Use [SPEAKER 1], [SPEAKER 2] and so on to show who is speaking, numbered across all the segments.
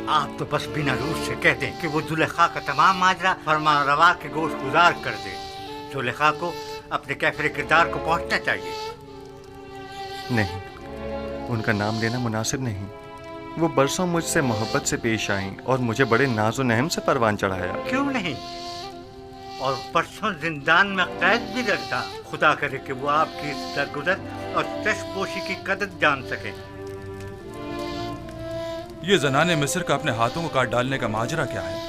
[SPEAKER 1] आप तो बस बिना रूस से कह दें कि वो जुलेखा का तमाम माजरा फरमानरवा के गोश गुजार कर दे। जुलेखा को अपने कैफरे किरदार को पहुंचना चाहिए।
[SPEAKER 2] नहीं, उनका नाम लेना मुनासिब नहीं। वो बरसों मुझसे मोहब्बत से पेश आईं और मुझे बड़े नाज़ो नहम से परवान चढ़ाया।
[SPEAKER 1] क्यों नहीं, और परसों जिंदान में कैद भी रखा। खुदा करे कि वो आपकी इस दरगुजर और चश्मपोशी की कदर जान सके।
[SPEAKER 3] ये जनाने मिस्र का अपने हाथों को काट डालने का माजरा क्या है?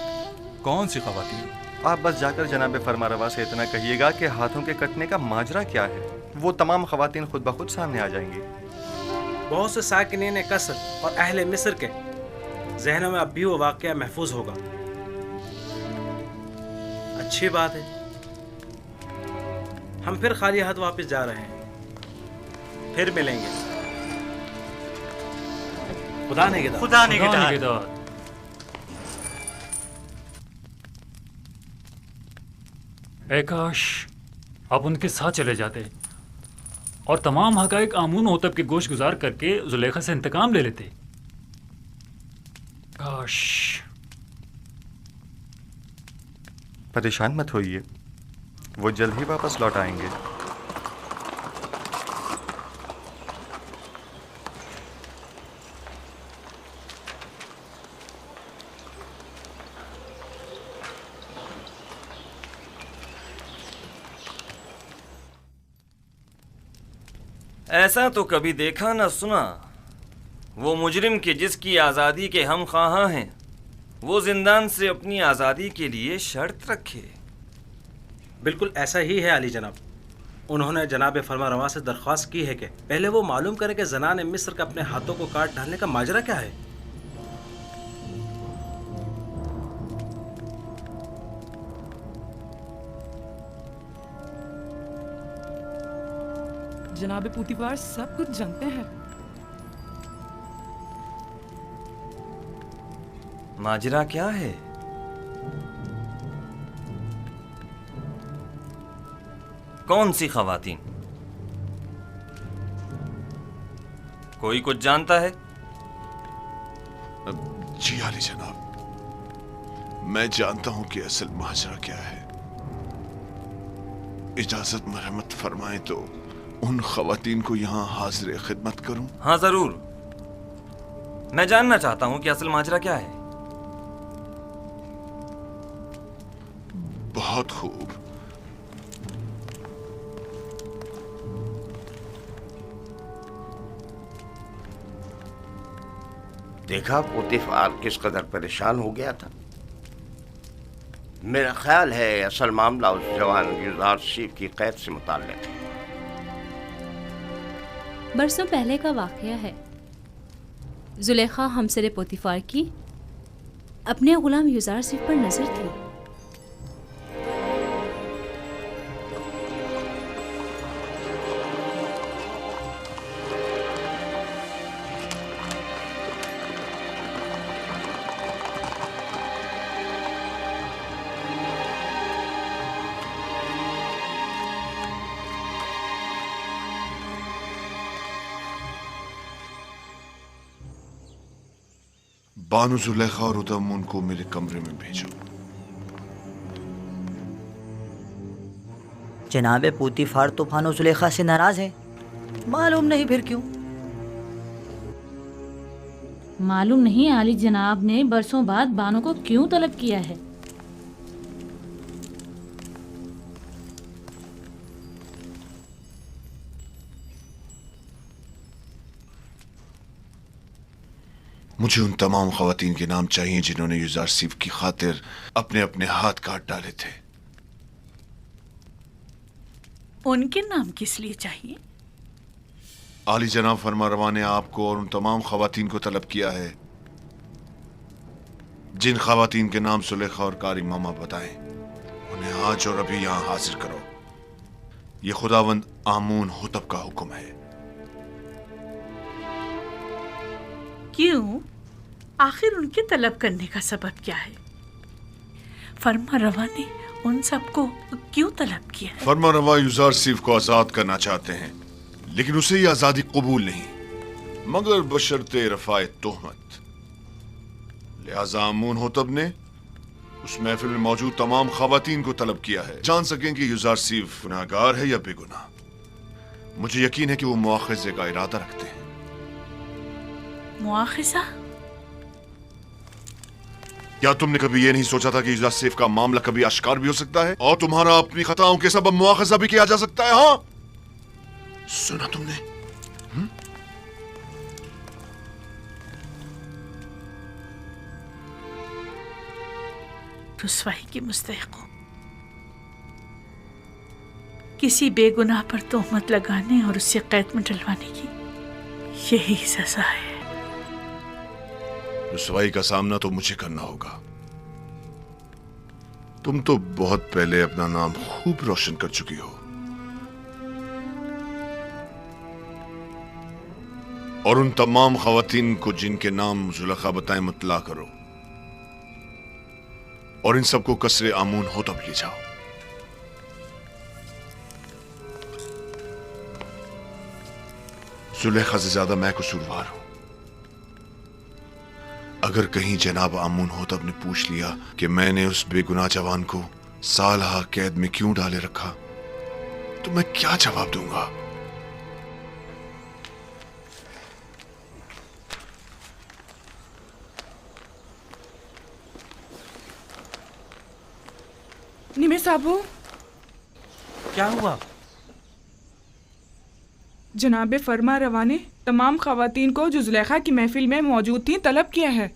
[SPEAKER 3] कौन सी खवातीन?
[SPEAKER 2] आप बस जाकर जनाब फरमारवा से इतना कहिएगा कि हाथों के कटने का माजरा क्या है। वो तमाम खवातीन खुद ब खुद सामने आ जाएंगी।
[SPEAKER 4] बहुत से साकिनीन कसर और अहले मिस्र के जहनों में अब भी वो वाक़या महफूज होगा। अच्छी बात है, हम फिर खाली हाथ वापस जा रहे हैं। फिर मिलेंगे। खुदा निगहदार।
[SPEAKER 1] खुदा निगहदार।
[SPEAKER 5] ऐ काश आप उनके साथ चले जाते और तमाम हकाइक आमून होतब के गोश गुजार करके जुलेखा से इंतकाम ले लेते। काश।
[SPEAKER 2] परेशान मत होइए, वो जल्द ही वापस लौट आएंगे।
[SPEAKER 6] ऐसा तो कभी देखा न सुना। वो मुजरिम के जिसकी आज़ादी के हम ख्वाहां हैं, वो जिंदान से अपनी आज़ादी के लिए शर्त रखे।
[SPEAKER 4] बिल्कुल ऐसा ही है अली जनाब। उन्होंने जनाब फरमारवा से दरख्वास्त की है कि पहले वो मालूम करे कि जनाने मिस्र का अपने हाथों को काट डालने का माजरा क्या है।
[SPEAKER 7] जनाब पूतीफार सब कुछ जानते हैं।
[SPEAKER 6] माजरा क्या है? कौन सी खवातीन? कोई कुछ जानता है?
[SPEAKER 8] जी आली जनाब, मैं जानता हूं कि असल माजरा क्या है। इजाजत मरहमत फरमाएं तो उन खवातीन को यहाँ हाजिर खिदमत करूं?
[SPEAKER 6] हाँ जरूर, मैं जानना चाहता हूं कि असल माजरा क्या है।
[SPEAKER 8] बहुत खूब।
[SPEAKER 9] देखा पोतीफार किस कदर परेशान हो गया था। मेरा ख्याल है असल मामला उस जवान यूजारशिप की कैद से मुताल्लिक है।
[SPEAKER 10] बरसों पहले का वाक़या है। जुलेखा हमसरे पोतीफार की अपने गुलाम यूजारशिप पर नजर थी।
[SPEAKER 8] बानु जुलेखा और उदम उनको मेरे कमरे में भेजो।
[SPEAKER 11] जनाब पूतीफार तो बानु जुलेखा से नाराज है। मालूम नहीं फिर क्यों।
[SPEAKER 12] मालूम नहीं आली जनाब ने बरसों बाद बानो को क्यों तलब किया है।
[SPEAKER 8] मुझे उन तमाम खवातीन के नाम चाहिए जिन्होंने यूजारशिप की खातिर अपने अपने हाथ काट डाले थे।
[SPEAKER 13] उनके नाम किस लिए चाहिए?
[SPEAKER 8] आली जनाब फरमारवा ने आपको और उन तमाम खवातीन को तलब किया है जिन खवातीन के नाम सुलेखा और कारी मामा बताएं। उन्हें आज और अभी यहां हाजिर करो। ये खुदावंद आमून हुतब का हुक्म है।
[SPEAKER 13] क्यों? आखिर उनके तलब करने का सबब क्या है? फरमारवा ने उन सबको क्यों तलब किया है?
[SPEAKER 8] फरमारवा यूजारशिप को आजाद करना चाहते हैं, लेकिन उसे ये आजादी कबूल नहीं, मगर बशर्ते रफाए तोहमत। लिहाजा आमून होतब ने उस महफिल में मौजूद तमाम खवातीन को तलब किया है, जान सकें कि युजारसीफ गुनाहगार है या बेगुनाह। मुझे यकीन है कि वो मुआखिजे का इरादा रखते हैं।
[SPEAKER 13] मुआखिजा?
[SPEAKER 8] क्या तुमने कभी ये नहीं सोचा था कि युजारसीफ का मामला कभी आश्कार भी हो सकता है और तुम्हारा अपनी खताओं के सबब मुआखिजा भी किया जा सकता है? हाँ, सुना तुमने?
[SPEAKER 13] रुसवाई की मुस्तहिक हो, किसी बेगुनाह पर तोहमत लगाने और उसे कैद में डलवाने की यही सजा है।
[SPEAKER 8] रुसवाई का सामना तो मुझे करना होगा। तुम तो बहुत पहले अपना नाम खूब रोशन कर चुकी हो और उन तमाम खवातीन को जिनके नाम जुलेखा बताएं मुतला करो और इन सबको कसरे आमून होतब ले जाओ। जुलेखा से ज्यादा मैं कसूरवार हूं। अगर कहीं जनाब आमून होतब ने पूछ लिया कि मैंने उस बेगुनाह जवान को सालहा कैद में क्यों डाले रखा, तो मैं क्या जवाब दूंगा?
[SPEAKER 7] निमे साहबो,
[SPEAKER 4] क्या हुआ?
[SPEAKER 7] जनाब फरमा रवा ने तमाम खवातीन को जो जुलेखा की महफिल में मौजूद थी तलब किया है।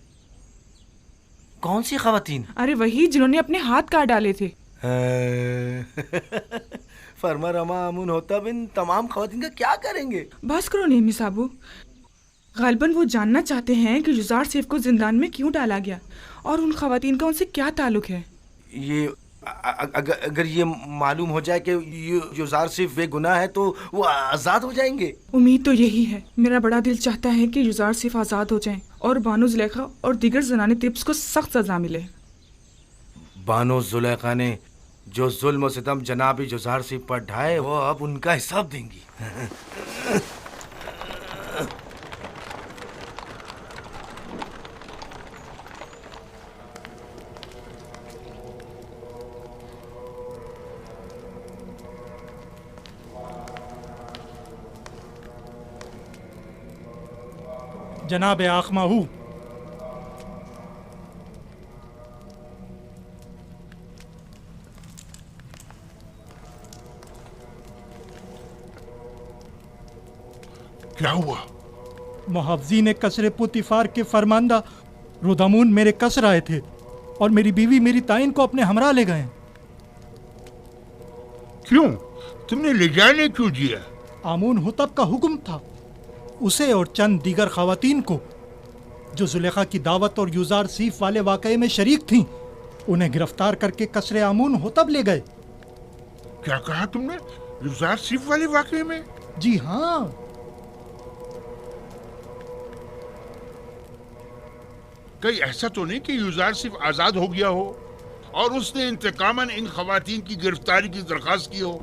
[SPEAKER 4] कौन सी खवातीन?
[SPEAKER 7] अरे वही जिन्होंने अपने हाथ काट डाले थे।
[SPEAKER 14] फरमा रमा आमून होतब इन तमाम खवातीन का क्या करेंगे?
[SPEAKER 7] बस करो नेमी साहबो, गालिबन वो जानना चाहते हैं कि युजार सेफ को जिंदान में क्यों डाला गया और उन खवातीन का उनसे क्या ताल्लुक है।
[SPEAKER 14] ये अगर ये मालूम हो जाए कि युजार सिर्फ बेगुनाह है तो वो आज़ाद हो जाएंगे।
[SPEAKER 7] उम्मीद तो यही है। मेरा बड़ा दिल चाहता है कि युजार सिर्फ आज़ाद हो जाएं और बानो जुलेखा और दीगर जनाने तिब्स को सख्त सजा मिले।
[SPEAKER 14] बानो जुलेखा ने जो जुल्म और सितम जनाब युजार सिर्फ पर ढाए वो अब उनका हिसाब देंगी।
[SPEAKER 15] जनाब आखमाहू,
[SPEAKER 16] क्या हुआ?
[SPEAKER 15] मुहफ्जी ने कसरे पुतिफार के फरमांदा रुदामून मेरे कसर आए थे और मेरी बीवी मेरी ताइन को अपने हमरा ले गए।
[SPEAKER 16] क्यों? तुमने ले जाने क्यों दिया?
[SPEAKER 15] आमून हुतब का हुक्म था। उसे और चंद दीगर खवातीन को जो जुलेखा की दावत और युजार सीफ वाले वाकये में शरीक थीं, उन्हें गिरफ्तार करके कसरे आमून होतब ले गए।
[SPEAKER 16] क्या कहा तुमने? युजार सीफ वाले वाकये में?
[SPEAKER 15] जी हाँ।
[SPEAKER 16] कहीं ऐसा तो नहीं कि युजार सिर्फ आजाद हो गया हो और उसने इंतकामन इन खवातीन की गिरफ्तारी की दरखास्त की हो?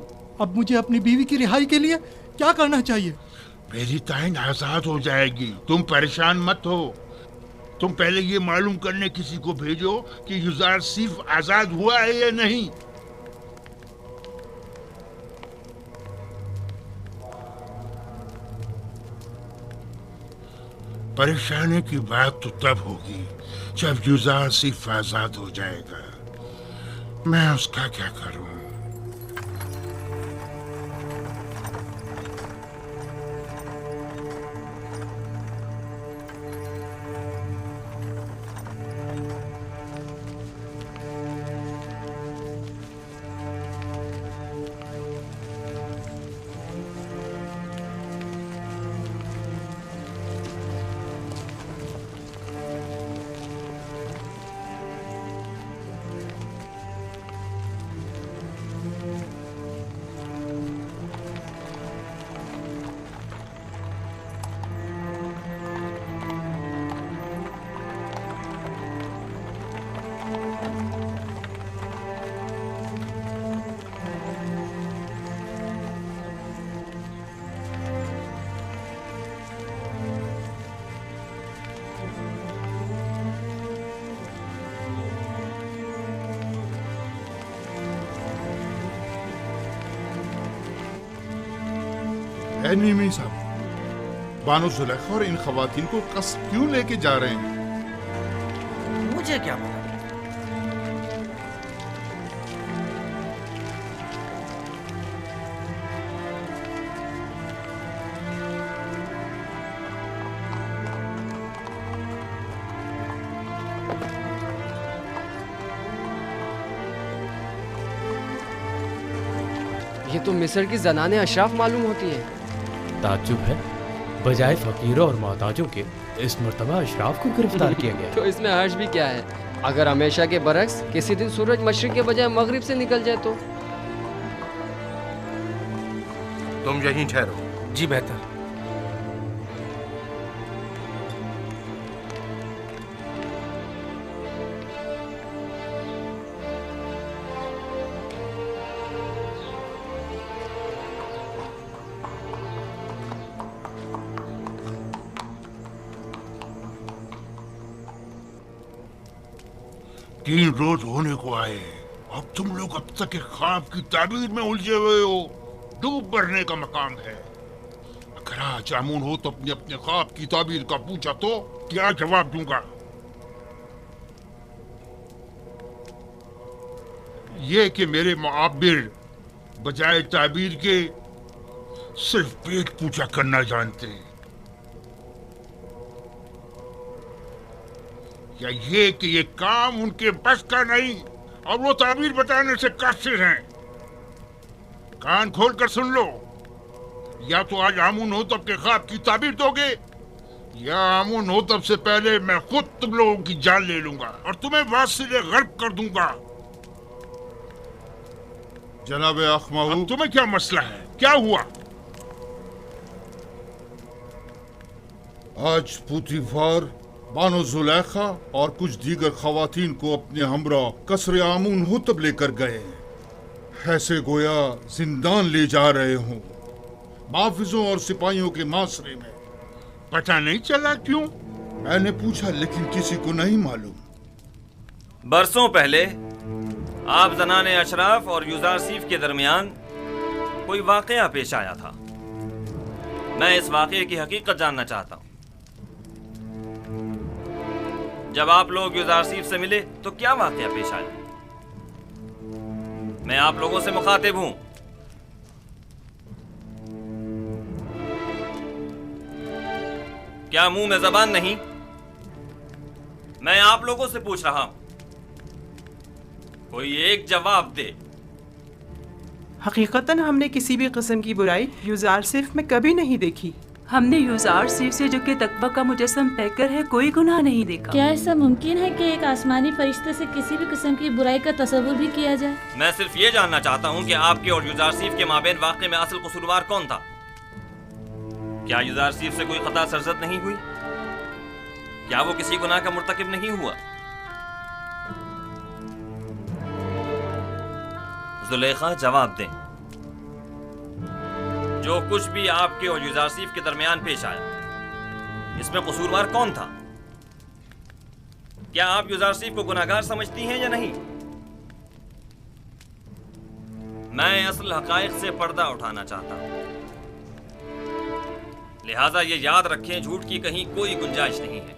[SPEAKER 15] अब मुझे अपनी बीवी की रिहाई के लिए क्या करना चाहिए?
[SPEAKER 16] मेरी ताइन आजाद हो जाएगी, तुम परेशान मत हो। तुम पहले ये मालूम करने किसी को भेजो कि युजार सिर्फ आजाद हुआ है या नहीं। परेशानी की बात तो तब होगी जब युजार सिर्फ आजाद हो जाएगा। मैं उसका क्या करूं? एनिमी साहब, बानो जुलेखा और इन खवातीन को कस्ब क्यों लेके जा रहे हैं?
[SPEAKER 14] मुझे क्या पता।
[SPEAKER 17] ये तो मिस्र की जनाने अशराफ मालूम होती हैं।
[SPEAKER 18] ताज्जुब है, बजाय फकीरों और मोहताजों के इस मर्तबा अशराफ को गिरफ्तार किया गया।
[SPEAKER 17] तो इसमें हर्ज भी क्या है? अगर हमेशा के बरक्स किसी दिन सूरज मशरिक के बजाय मगरिब से निकल जाए तो?
[SPEAKER 14] तुम यहीं ठहरो। जी बेहतर।
[SPEAKER 16] तीन रोज होने को आए, अब तुम लोग अब तक एक ख्वाब की ताबीर में उलझे हुए हो। डूब मरने का मकाम है। अगर आज आमून हो तो अपने अपने ख्वाब की ताबीर का पूछा तो क्या जवाब दूंगा? ये कि मेरे मुआब्बिर बजाय ताबीर के सिर्फ पेट पूजा करना जानते हैं, या ये कि ये काम उनके बस का नहीं और वो ताबीर बताने से कासिर हैं। कान खोल कर सुन लो, या तो आज आमून हो तब के ख्वाब की ताबीर दोगे, या आमून हो तब से पहले मैं खुद तुम लोगों की जान ले लूंगा और तुम्हें वासिले गर्क कर दूंगा। जनाब अखमाहू, तुम्हें क्या मसला है? क्या हुआ?
[SPEAKER 19] आज पुतीफार बानो जुलेखा और कुछ दीगर खवातीन को अपने हमरा कसर आमून हुतब लेकर गए, ऐसे गोया जिंदान ले जा रहे हों, माफिजों और सिपाहियों के मासरे में।
[SPEAKER 16] पता नहीं चला क्यों?
[SPEAKER 19] मैंने पूछा लेकिन किसी को नहीं मालूम।
[SPEAKER 6] बरसों पहले आप जनाने अशराफ और युजार सीफ के दरमियान कोई वाकया पेश आया था। मैं इस वाकये की हकीकत जानना चाहता हूँ। जब आप लोग युजार सीफ से मिले तो क्या वाकया पेश आया? मैं आप लोगों से मुखातिब हूं। क्या मुंह में जबान नहीं? मैं आप लोगों से पूछ रहा हूं, कोई एक जवाब दे।
[SPEAKER 20] हकीकतन हमने किसी भी किस्म की बुराई युजार सिर्फ में कभी नहीं देखी।
[SPEAKER 13] हमने युजार सिर्फ से जो कि तकवा का मुजस्सम पैकर है कोई गुनाह नहीं देखा।
[SPEAKER 12] क्या ऐसा मुमकिन है कि एक आसमानी फरिश्ते से किसी भी किस्म की बुराई का तस्वुर भी किया जाए?
[SPEAKER 6] मैं सिर्फ ये जानना चाहता हूँ कि आपके और युजार सीफ के माबेन वाक़े में असल कसूरवार कौन था? क्या युजार सीफ से कोई खता सरजद नहीं हुई? क्या वो किसी गुनाह का मुर्तकिब नहीं हुआ? जुलेखा जवाब दें। जो कुछ भी आपके और युजार सीफ के दरमियान पेश आया, इसमें कसूरवार कौन था? क्या आप युजार सीफ को गुनाहगार समझती हैं या नहीं? मैं असल हकायक से पर्दा उठाना चाहता हूं, लिहाजा ये याद रखें, झूठ की कहीं कोई गुंजाइश नहीं है।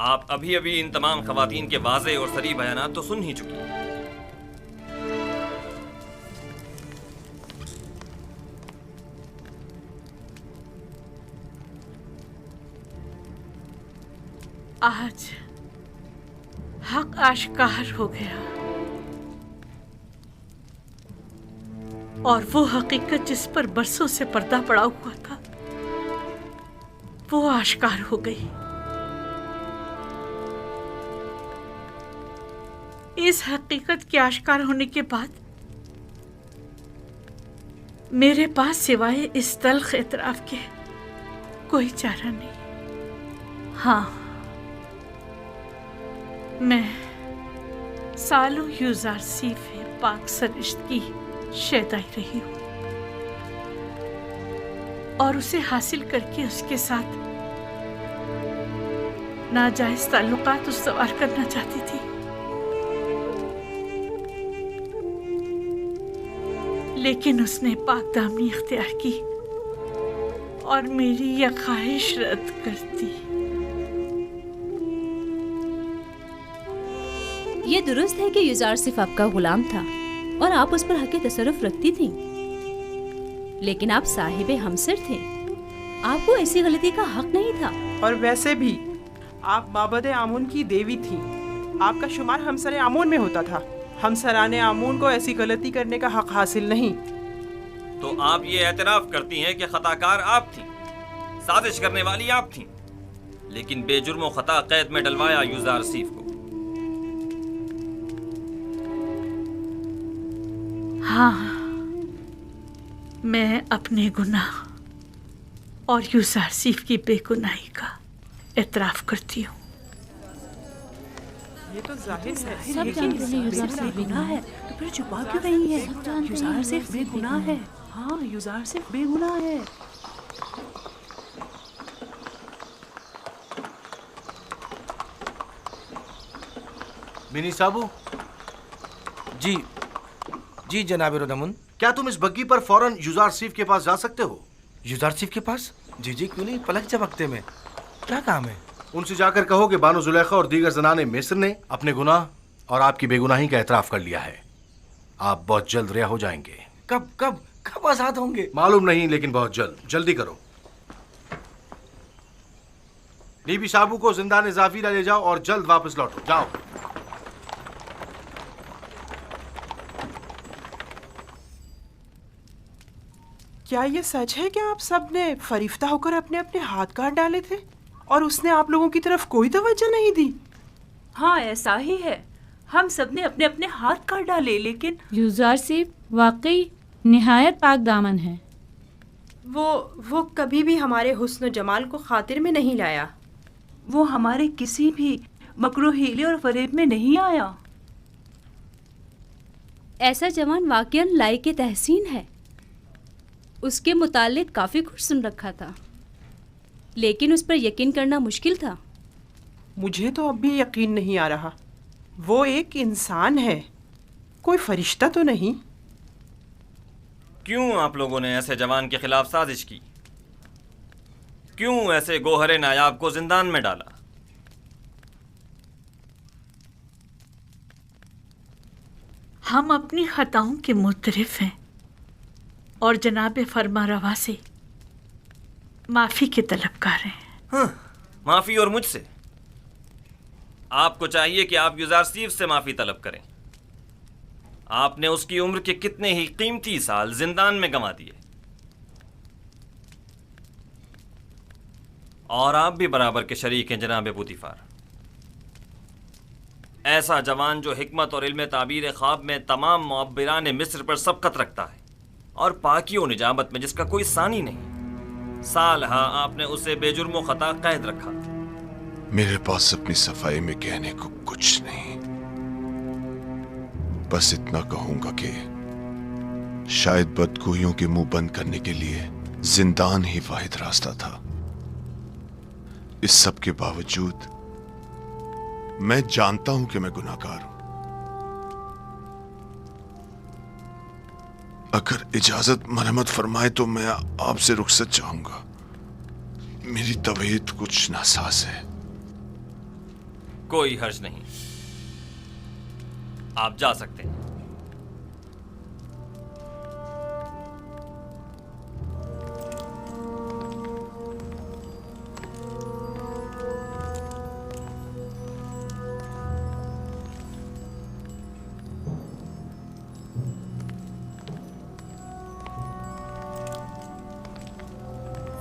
[SPEAKER 6] आप अभी अभी इन तमाम खवातीन के वाज़े और सरी बयानात तो सुन ही चुकी हैं।
[SPEAKER 13] आज हक आश्कार हो गया और वो हकीकत जिस पर बरसों से पर्दा पड़ा हुआ था वो आश्कार हो गई। इस हकीकत के आश्कार होने के बाद मेरे पास सिवाय इस तल्ख एतराफ के कोई चारा नहीं। हाँ, मैं सालों युजार सीफ पाक सरिश्त की शैदाई रही हूँ और उसे हासिल करके उसके साथ नाजायज ताल्लुकात उस्तवार करना चाहती थी, लेकिन उसने पाक दामनी इख्तियार की और मेरी यह ख्वाहिश रद्द करती।
[SPEAKER 10] ये दुरुस्त है कि युजार सिर्फ आपका गुलाम था और आप उस पर हक तसर्रुफ रखती थी, लेकिन आप साहिबे हमसर थे। आपको ऐसी गलती का हक नहीं था।
[SPEAKER 20] और वैसे भी आप माबद आमून की देवी थी। आपका शुमार हमसर आमून में होता था। हमसराने आमून को ऐसी गलती करने का हक हासिल नहीं।
[SPEAKER 6] तो आप ये एतराफ करती हैं कि खताकार आप थी, साजिश करने वाली आप थी, लेकिन बेजुर्म खता कैद में डलवाया युजार सीफ को।
[SPEAKER 13] हाँ, मैं अपने गुनाह और युजार सीफ की बेगुनाही का एतराफ करती हूँ।
[SPEAKER 20] ये तो जाहिर है,
[SPEAKER 12] सब जानते हैं युजार सिर्फ बेगुनाह है,
[SPEAKER 20] तो फिर छुपा क्यों रही है?
[SPEAKER 12] युजार सिर्फ बेगुनाह है।
[SPEAKER 20] हाँ, युजार सिर्फ बेगुनाह है।
[SPEAKER 14] मिनी साबू। जी जनाब रोदमुन, क्या तुम इस बग्गी पर फौरन युजार सीफ के पास जा सकते हो? युजार सीफ के पास? जी क्यों नहीं, पलक झपकते में। क्या काम है? उनसे जाकर कहो कि बानो जुलेखा और दीगर जनाने मिस्र ने अपने गुनाह और आपकी बेगुनाही का एतराफ कर लिया है। आप बहुत जल्द रिहा हो जाएंगे। कब कब कब आजाद होंगे? मालूम नहीं, लेकिन बहुत जल्द। जल्दी करो। नीबी साबू को जिंदान जाफिरा ले जाओ और जल्द वापस लौटो। जाओ।
[SPEAKER 20] क्या ये सच है कि आप सब ने फरिफ्ता होकर अपने अपने हाथ काट डाले थे और उसने आप लोगों की तरफ कोई तवज्जो नहीं दी?
[SPEAKER 13] हाँ, ऐसा ही है। हम सब ने अपने अपने हाथ काट डाले, लेकिन
[SPEAKER 12] युजार सिर्फ वाकई निहायत पाक दामन है।
[SPEAKER 21] वो कभी भी हमारे हुस्न जमाल को खातिर में नहीं लाया।
[SPEAKER 13] वो हमारे किसी भी मकरू हीले और फरेब में नहीं आया।
[SPEAKER 10] ऐसा जवान वाकईन लायक तहसीन है। उसके मुतालिक काफ़ी कुछ सुन रखा था, लेकिन उस पर यकीन करना मुश्किल था।
[SPEAKER 20] मुझे तो अब भी यकीन नहीं आ रहा। वो एक इंसान है, कोई फरिश्ता तो नहीं।
[SPEAKER 6] क्यों आप लोगों ने ऐसे जवान के खिलाफ साजिश की? क्यों ऐसे गोहरे नायाब को जिंदान में डाला?
[SPEAKER 13] हम अपनी खताओं के मुतरिफ हैं और जनाब फरमा रवा से माफ़ी के तलबगार हैं।
[SPEAKER 6] हाँ, माफ़ी और मुझसे? आपको चाहिए कि आप युजार सीफ से माफ़ी तलब करें। आपने उसकी उम्र के कितने ही कीमती साल जिंदान में गंवा दिए, और आप भी बराबर के शरीक हैं जनाब बुतिफार। ऐसा जवान जो हिकमत और इल्म ताबीर ख्वाब में तमाम मुअब्बिरान मिस्र पर सबकत रखता है और पाकी और निजामत में जिसका कोई सानी नहीं, सालहा आपने उसे बेजुर्म खता कैद रखा।
[SPEAKER 8] मेरे पास अपनी सफाई में कहने को कुछ नहीं, बस इतना कहूंगा कि शायद बदगोइयों के मुंह बंद करने के लिए जिंदान ही वाहिद रास्ता था। इस सब के बावजूद मैं जानता हूं कि मैं गुनाहगार हूं। अगर इजाजत मरहमत फरमाए तो मैं आपसे रुखसत चाहूंगा। मेरी तबीयत कुछ नासाज है।
[SPEAKER 6] कोई हर्ज नहीं, आप जा सकते हैं।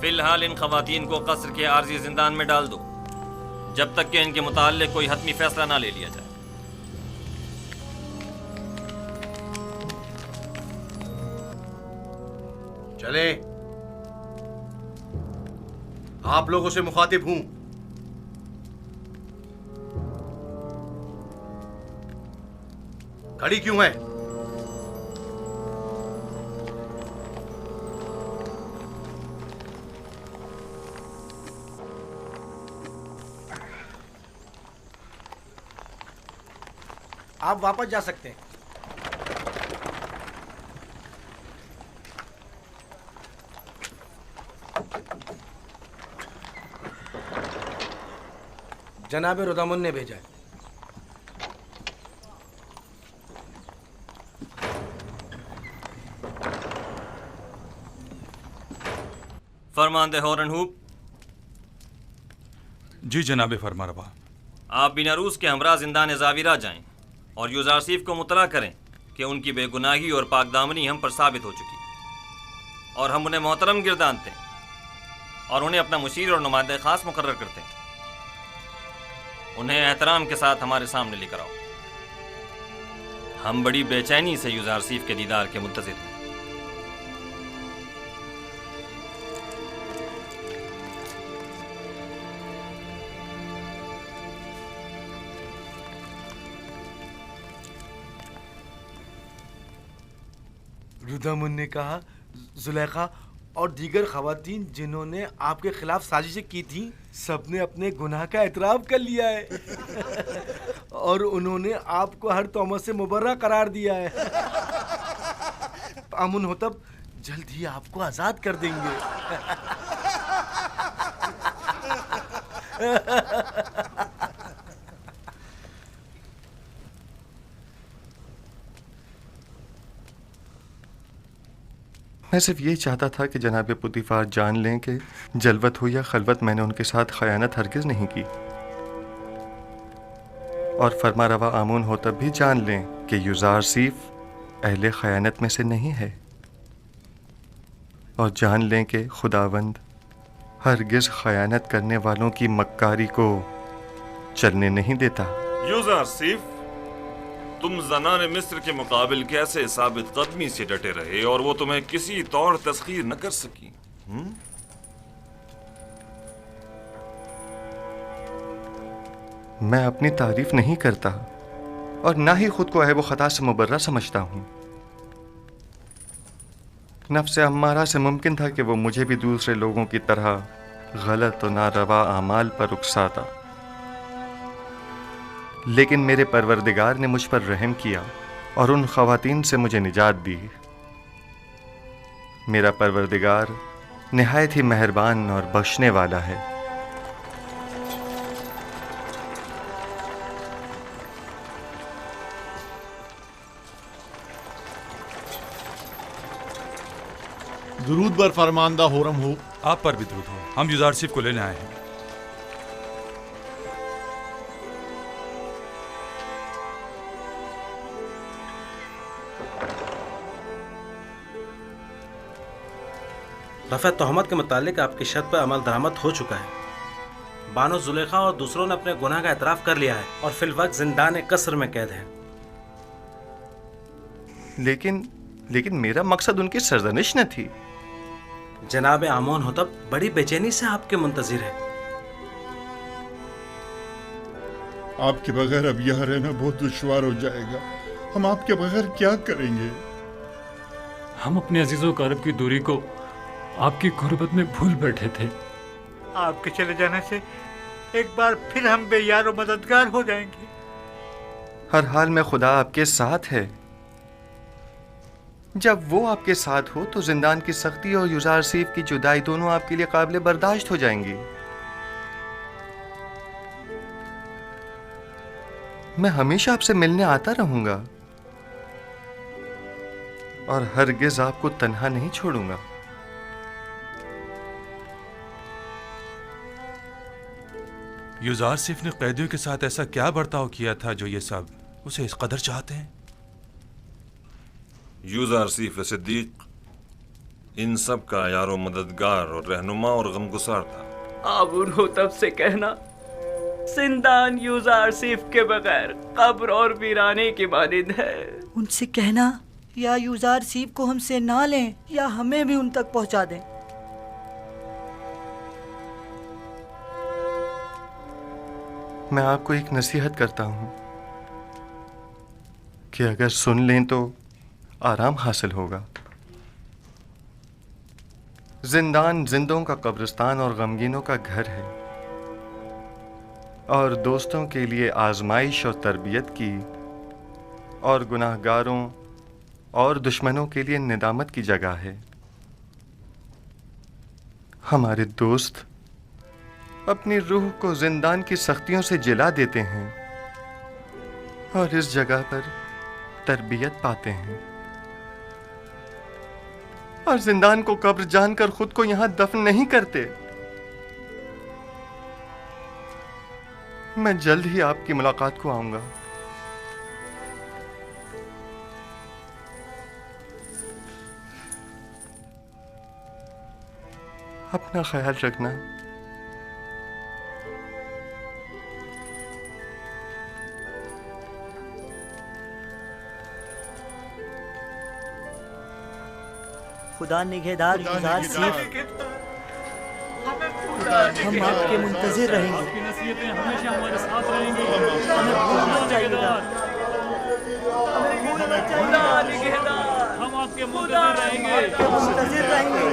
[SPEAKER 6] फिलहाल इन खवातीन को कसर के आर्जी जिंदान में डाल दो, जब तक कि इनके मुताल्लिक कोई हतमी फैसला ना ले लिया जाए।
[SPEAKER 14] चले, आप लोगों से मुखातिब हूं। खड़ी क्यों है? आप वापस जा सकते हैं। जनाब रुदमुन ने भेजा है।
[SPEAKER 6] फरमानदे हॉरनहूप।
[SPEAKER 3] जी जनाब फरमारवा।
[SPEAKER 6] आप बिना रूस के हमरा जिंदान ज़ाविरा जाएं और यूज़ारसीफ को मुतला करें कि उनकी बेगुनाही और पाकदामनी हम पर साबित हो चुकी और हम उन्हें मोहतरम गिरदानते हैं और उन्हें अपना मुशीर और नुमाइंदा ख़ास मुकर्रर करते हैं। उन्हें एहतराम के साथ हमारे सामने लेकर आओ। हम बड़ी बेचैनी से यूज़ारसीफ के दीदार के मुंतज़िर हैं।
[SPEAKER 14] रुदमुन ने कहा जुलेखा और दीगर खवातीन जिन्होंने आपके खिलाफ साजिशें की थी सबने अपने गुनाह का एतराफ़ कर लिया है और उन्होंने आपको हर तोहमत से मुबर्रा करार दिया है। आमुन होतब जल्द ही आपको आज़ाद कर देंगे।
[SPEAKER 2] मैं सिर्फ ये चाहता था कि जनाब पुतीफार जान लें कि जलवत हो या खलवत मैंने उनके साथ खयानत हरगिज़ नहीं की, और फरमा रवा आमून हो तब भी जान लें कि यूज़ारसीफ अहले खयानत में से नहीं है, और जान लें कि खुदावंद हरगिज़ खयानत करने वालों की मक्कारी को चलने नहीं देता।
[SPEAKER 22] यूज़ारसीफ, तुम ज़नाने मिस्र के मुकाबिल कैसे साबित कदमी से डटे रहे और वो तुम्हें किसी तौर तस्खीर न कर सकी?
[SPEAKER 2] मैं अपनी तारीफ नहीं करता और ना ही खुद को ऐब खता से मुबर्रा समझता हूँ। नफ्स अम्मारा से मुमकिन था कि वो मुझे भी दूसरे लोगों की तरह गलत और नारवा आमाल पर उकसाता, लेकिन मेरे परवरदिगार ने मुझ पर रहम किया और उन ख़वातीन से मुझे निजात दी। मेरा परवरदिगार निहायत ही मेहरबान और बख्शने वाला है।
[SPEAKER 3] दुरूद बर फरमानदा होरम हो। आप पर भी दुरूद हो। हम यूज़ारसीफ को लेने आए हैं।
[SPEAKER 4] रफ़ा तोहमत के मुतालिक आपकी शर्त पर अमल दरामद हो चुका है। बानो जुलेखा और दूसरों ने अपने गुनाह का एतराफ़ कर लिया है और फिलवक्त जिंदान कसर में कैद हैं।
[SPEAKER 2] लेकिन मेरा मकसद उनकी सरजनिश न थी।
[SPEAKER 4] जनाब आमोन होतब बड़ी बेचैनी से आपके मुंतज़िर है।
[SPEAKER 19] आपके बगैर अब यहाँ रहना बहुत दुश्वार हो जाएगा। हम आपके बगैर क्या करेंगे?
[SPEAKER 5] हम अपने अजीज़ों क़रीब की दूरी को आपकी गुर्बत में भूल बैठे थे।
[SPEAKER 1] आपके चले जाने से एक बार फिर हम बेयार और मददगार हो जाएंगे।
[SPEAKER 2] हर हाल में खुदा आपके साथ है। जब वो आपके साथ हो तो जिंदान की सख्ती और यूज़ारसीफ की जुदाई दोनों आपके लिए काबिल बर्दाश्त हो जाएंगी। मैं हमेशा आपसे मिलने आता रहूंगा और हरगिज आपको तन्हा नहीं छोड़ूंगा।
[SPEAKER 3] यूज़ारसीफ ने कैदियों के साथ ऐसा क्या बर्ताव किया था जो ये सब उसे इस कदर चाहते हैं?
[SPEAKER 22] यूज़ारसीफ सिद्दीक इन सब का यारो मददगार और रहनुमा और गमगुसार था।
[SPEAKER 23] आबून होतब से कहना जिंदान यूज़ारसीफ के बगैर कब्र और वीराने की मानिंद है।
[SPEAKER 11] उनसे कहना या यूज़ारसीफ को हमसे ना लें या हमें भी उन तक पहुंचा दें।
[SPEAKER 2] मैं आपको एक नसीहत करता हूं कि अगर सुन लें तो आराम हासिल होगा। जिंदान जिंदों का कब्रिस्तान और गमगीनों का घर है और दोस्तों के लिए आजमाइश और तरबियत की और गुनाहगारों और दुश्मनों के लिए निदामत की जगह है। हमारे दोस्त अपनी रूह को जिंदान की सख्तियों से जिला देते हैं और इस जगह पर तरबियत पाते हैं, और जिंदान को कब्र जानकर खुद को यहां दफन नहीं करते। मैं जल्द ही आपकी मुलाकात को आऊंगा। अपना ख्याल रखना।
[SPEAKER 11] खुदा निगहदार युजार सीफ, हम आपके मुंतजिर रहेंगे।
[SPEAKER 5] हमेशा हमारे साथ रहेंगे।
[SPEAKER 11] हमें भूल मत जाइएगा।
[SPEAKER 5] हम आपके मुंतजिर रहेंगे।
[SPEAKER 11] मुंतजिर रहेंगे।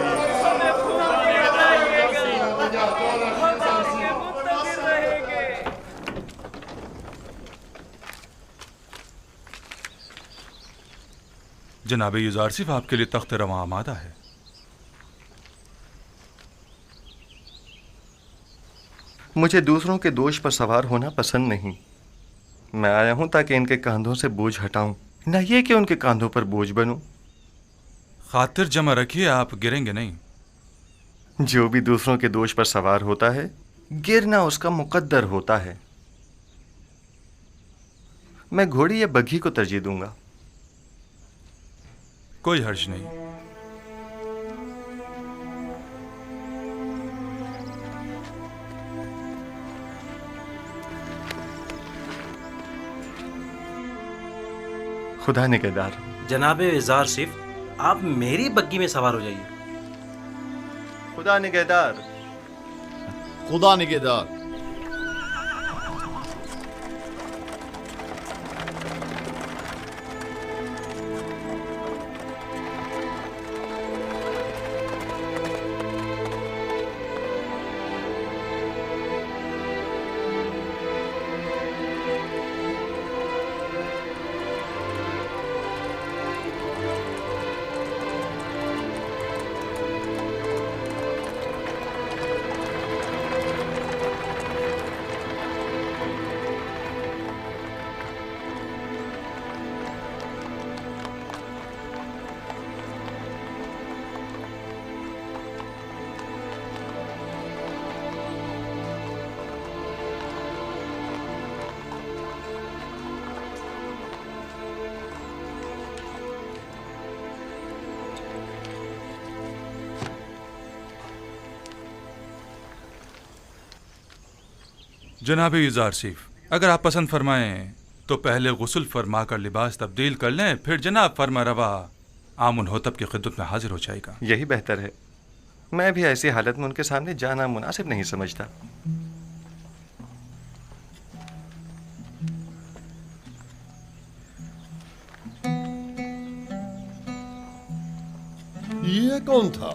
[SPEAKER 3] जनाब युजारसिफ, आपके लिए तख्त रवां आमादा है।
[SPEAKER 2] मुझे दूसरों के दोष पर सवार होना पसंद नहीं। मैं आया हूं ताकि इनके कांधों से बोझ हटाऊं, न ये कि उनके कांधों पर बोझ बनूं।
[SPEAKER 3] खातिर जमा रखिए, आप गिरेंगे नहीं।
[SPEAKER 2] जो भी दूसरों के दोष पर सवार होता है, गिरना उसका मुकद्दर होता है। मैं घोड़ी या बग्घी को तरजीह दूंगा।
[SPEAKER 3] कोई हर्ज नहीं।
[SPEAKER 2] खुदा निगहदार।
[SPEAKER 4] जनाब युजारसिफ, आप मेरी बग्गी में सवार हो जाइए।
[SPEAKER 2] खुदा निगहदार।
[SPEAKER 7] खुदा निगहदार।
[SPEAKER 3] जनाब युजारसिफ, अगर आप पसंद फरमाएं तो पहले गुस्ल फरमा कर लिबास तब्दील कर लें, फिर जनाब फरमा रवा आमुन होतब की खिदमत में हाजिर हो जाएगा।
[SPEAKER 2] यही बेहतर है। मैं भी ऐसी हालत में उनके सामने जाना मुनासिब नहीं समझता।
[SPEAKER 7] ये कौन था?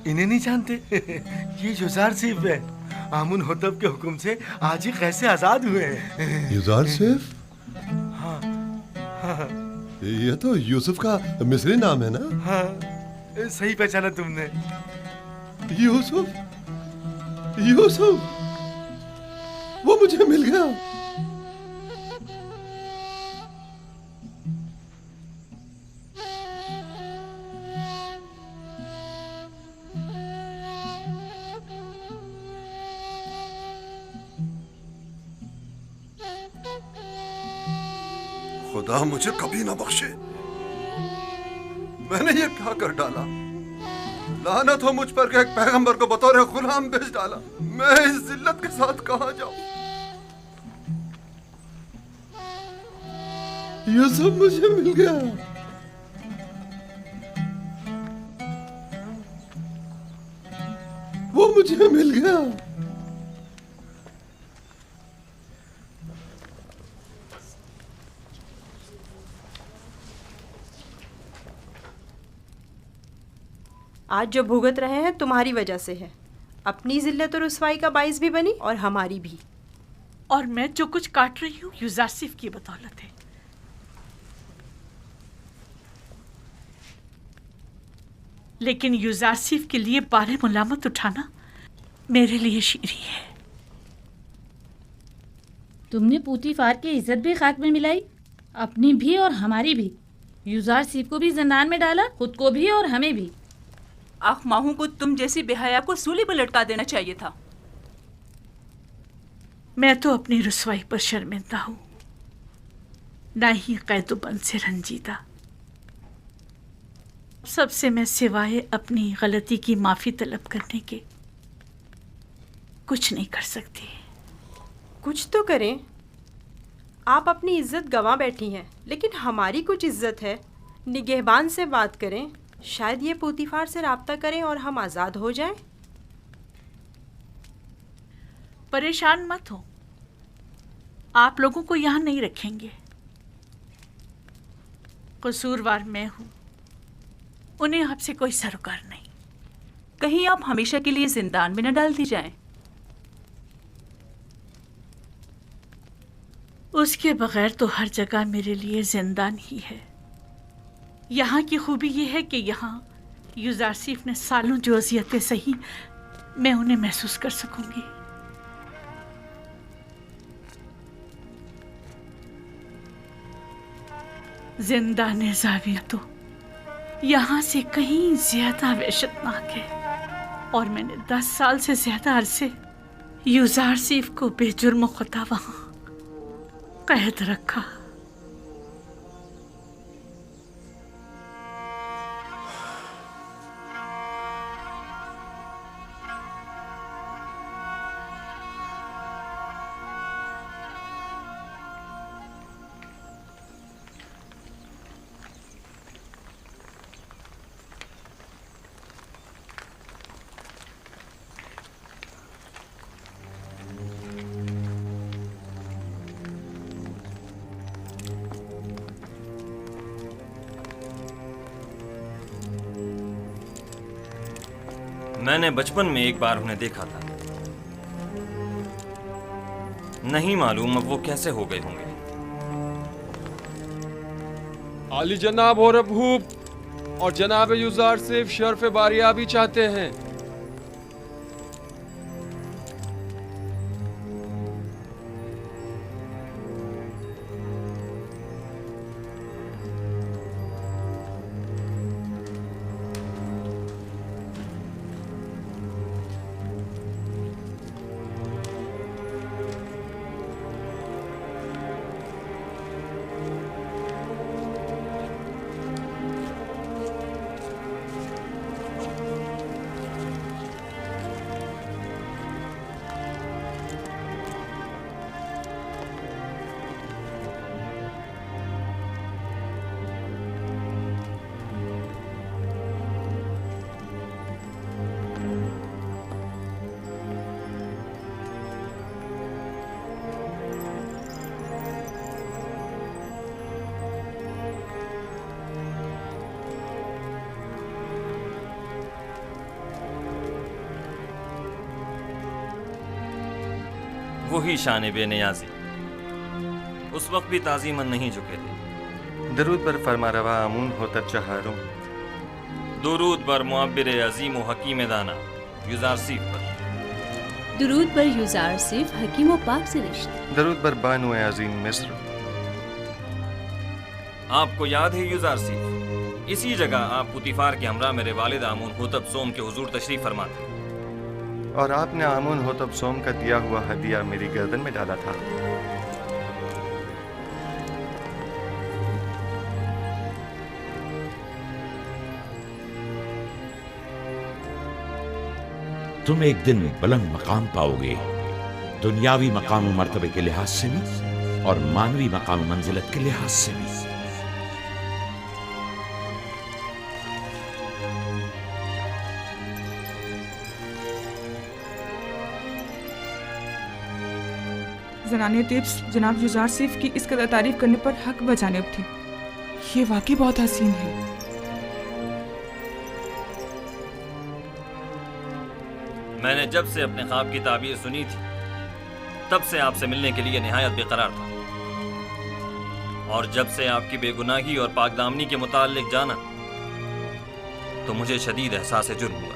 [SPEAKER 14] इन्हें नहीं जानते? ये युजारसिफ है। आमुन होतब के हुक्म से आज ही कैसे आजाद हुए हैं।
[SPEAKER 7] युजारसिफ?
[SPEAKER 14] हाँ, हाँ।
[SPEAKER 7] ये तो यूसुफ का मिस्री नाम है ना?
[SPEAKER 14] हाँ, सही पहचाना तुमने।
[SPEAKER 7] यूसुफ, यूसुफ, वो मुझे मिल गया। खुदा मुझे कभी ना बख्शे। मैंने ये क्या कर डाला? लानत हो मुझ पर कि एक पैगंबर को बतौर गुलाम भेज डाला। मैं इस जिल्लत के साथ कहां जाऊं? ये सब मुझे मिल गया। वो मुझे मिल गया।
[SPEAKER 21] आज जो भुगत रहे हैं तुम्हारी वजह से है। अपनी जिल्लत और रुसवाई का बाइस भी बनी और हमारी भी।
[SPEAKER 13] और मैं जो कुछ काट रही हूँ युजारसिफ की बदौलत है। लेकिन युजारसिफ के लिए बारे मुलामत उठाना मेरे लिए शीरी है।
[SPEAKER 12] तुमने पूतीफार की इज्जत भी खाक में मिलाई, अपनी भी और हमारी भी। यूजारसीफ को भी जिंदान में डाला, खुद को भी और हमें भी।
[SPEAKER 9] आख माहू को तुम जैसी बेहया को सूली पर लटका देना चाहिए था।
[SPEAKER 13] मैं तो अपनी रुसवाई पर शर्मिंदा हूँ, ना ही कैदुबंद से रंजीदा। सबसे मैं सिवाय अपनी गलती की माफी तलब करने के कुछ नहीं कर सकती।
[SPEAKER 21] कुछ तो करें। आप अपनी इज्जत गंवा बैठी हैं, लेकिन हमारी कुछ इज्जत है। निगहबान से बात करें, शायद ये पूतीफार से राब्ता करें और हम आज़ाद हो जाएं।
[SPEAKER 13] परेशान मत हो, आप लोगों को यहाँ नहीं रखेंगे। कसूरवार मैं हूँ, उन्हें आपसे कोई सरोकार नहीं।
[SPEAKER 9] कहीं आप हमेशा के लिए जिंदान में न डाल दी जाएं।
[SPEAKER 13] उसके बगैर तो हर जगह मेरे लिए जिंदान ही है। यहाँ की खूबी ये है कि यहाँ यूजारसीफ ने सालों जो अजियतें सही, मैं उन्हें महसूस कर सकूंगी। जिंदान ज़ाविया तो यहाँ से कहीं ज्यादा वहशतनाक है, और मैंने 10 साल से ज्यादा अरसे यूजारसीफ को बेजुर्म खुदा वहाँ कैद रखा।
[SPEAKER 6] मैंने बचपन में एक बार उन्हें देखा था। नहीं मालूम अब वो कैसे हो गए होंगे।
[SPEAKER 17] आली जनाब और अबूब और जनाब यूजारसीफ शर्फ बारियाबी चाहते हैं।
[SPEAKER 6] वही शान बेनियाजी उस वक्त भी ताज़ीमन नहीं झुके थे।
[SPEAKER 2] दरूद पर फरमारवा आमून होतर चहारों,
[SPEAKER 6] दुरूद पर मुअब्बिर अजीम व हकीम दाना यूजारसीफ पर,
[SPEAKER 10] दुरूद पर यूजारसीफ हकीम व पाक से रिश्ते,
[SPEAKER 2] दरूद पर बानो अजीम मिस्र।
[SPEAKER 6] आपको याद है यूजारसीफ, इसी जगह आप पुतीफार के हमरा मेरे वालिद आमून होतब सोम के हुजूर तशरीफ फरमा थे,
[SPEAKER 2] और आपने आमून होतब सोम का दिया हुआ हदिया मेरी गर्दन में डाला था।
[SPEAKER 15] तुम एक दिन बुलंद मकाम पाओगे, दुनियावी मकाम मर्तबे के लिहाज से भी और मानवी मकाम मंजिलत के लिहाज से भी।
[SPEAKER 18] ज़नाने तिब्स जनाब यूजारसीफ की इस कदर तारीफ करने पर हक बजानिब थी। ये वाकई बहुत हसीन है।
[SPEAKER 6] मैंने जब से अपने ख्वाब की ताबीर सुनी थी तब से आपसे मिलने के लिए निहायत बेकरार था, और जब से आपकी बेगुनाही और पाकदामनी के मुताल्लिक जाना तो मुझे शदीद एहसास जुर्म हुआ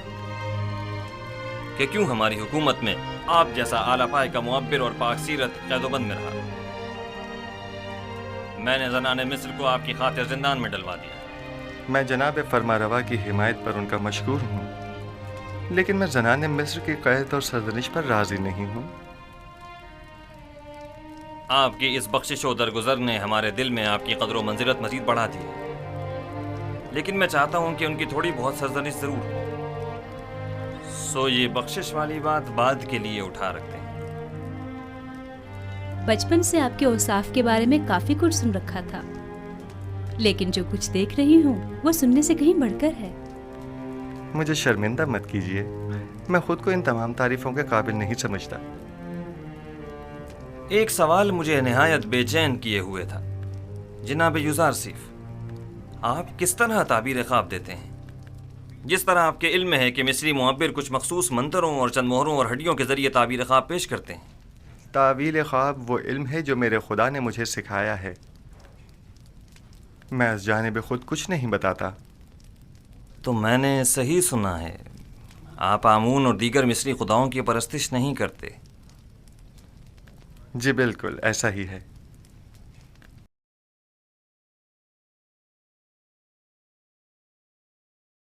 [SPEAKER 6] कि क्यों हमारी हुकूमत में आप जैसा आला पाए का मुअब्बिर और पाकसीरत कैदोबंद में रहा। मैंने ज़नाने मिस्र को आपकी खातिर जिंदान में डलवा दिया।
[SPEAKER 2] मैं जनाब फरमारवा की हिमायत पर उनका मशकूर हूँ, लेकिन मैं ज़नाने मिस्र की कैद और सरजनिश पर राजी नहीं हूँ।
[SPEAKER 6] आपकी इस बख्शिश और दरगुजर ने हमारे दिल में आपकी कदर व मंजिलत मजीद बढ़ा दी है, लेकिन मैं चाहता हूँ कि उनकी थोड़ी बहुत सरजनिश ज़रूर हो। सो ये बख्शिश वाली बात बाद के लिए उठा रखते हैं।
[SPEAKER 10] बचपन से आपके औसाफ के बारे में काफी कुछ सुन रखा था, लेकिन जो कुछ देख रही हूँ वो सुनने से कहीं बढ़कर है।
[SPEAKER 2] मुझे शर्मिंदा मत कीजिए, मैं खुद को इन तमाम तारीफों के काबिल नहीं समझता।
[SPEAKER 6] एक सवाल मुझे निहायत बेचैन किए हुए था। जनाब युज़ारसीफ, आप किस तरह ताबीर ख्वाब देते हैं? जिस तरह आपके इल्म है कि मिस्री मुअब्बिर कुछ मखसूस मंतरों और चंद मोहरों और हड्डियों के जरिए ताबीर ख्वाब पेश करते हैं।
[SPEAKER 2] तावील ख्वाब वो इल्म है जो मेरे खुदा ने मुझे सिखाया है। मैं इस जानिब खुद कुछ नहीं बताता।
[SPEAKER 6] तो मैंने सही सुना है, आप आमून और दीगर मिस्री खुदाओं की परस्तिश नहीं करते?
[SPEAKER 2] जी बिल्कुल ऐसा ही है।